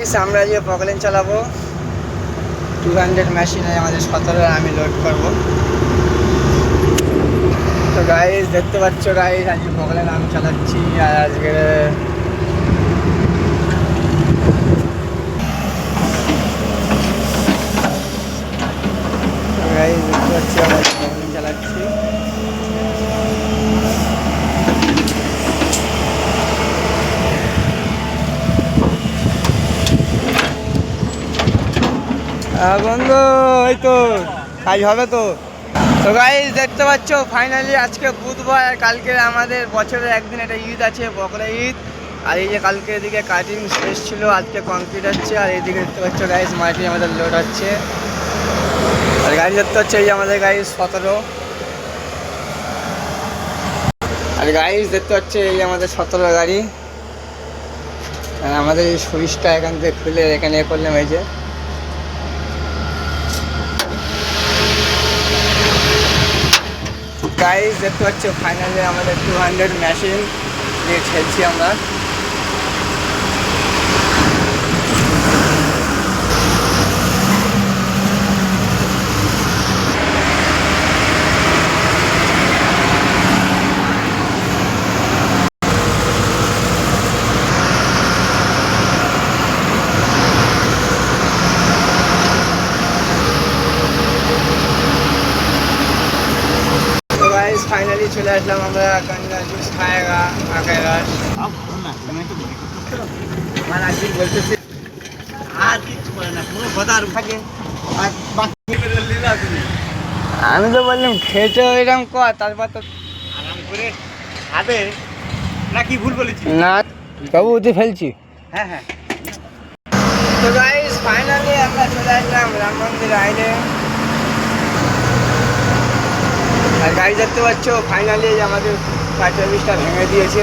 Guys আমরা যে Poclain চালাবো 200 মেশিনে আমাদের 17 আমি লোড করব। তো গাইস দেখতে পাচ্ছ গাইস আজকে পকলেন আমি চালাচ্ছি। আর আজকে গাইস দেখতে পাচ্ছি আমরা পকলেন চালাচ্ছি। বন্ধু এই তো কাজ হবে তো। তো গাইস দেখতে পাচ্ছ ফাইনালি আজকে বুধবার, কালকে আমাদের বছরের একদিন একটা ঈদ আছে, বকরা ঈদ। আর এই যে কালকে এদিকে কাটিং শেষ ছিল, আজকে কমপ্লিট হচ্ছে। আর এইদিকে দেখতে পাচ্ছ গাইস মাটি আমাদের লোড হচ্ছে। আর গাড়ি দেখতে হচ্ছে এই যে আমাদের গাড়ি 17। আর গাইস দেখতে পাচ্ছে এই আমাদের 17 গাড়ি। আর আমাদের এই সুইচটা এখান থেকে খুলে এখানে এ করলাম এই যে। গাইস দেখতে পাচ্ছ ফাইনালি আমাদের 200 মেশিন নিয়ে খেলছি আমরা। ফাইনালি চলে আসলাম আমরা গঙ্গা জুস খায়গা খায়গা। আমার একদিন বলতেছি আর কিছু করে না, কোনো কথা আর থাকে। আমি তো বললাম খেতে এরকম কর, তারপর তো আরাম করে খাবে না। কি ভুল বলেছি না বাবু, উঠে ফেলছি। হ্যাঁ হ্যাঁ। তো গাইস ফাইনালি আমরা চলে আসলাম রাম মন্দির আইলে। আর গাড়ি দেখতে পাচ্ছ ফাইনালি আমাদের 5 ভেঙে দিয়েছে।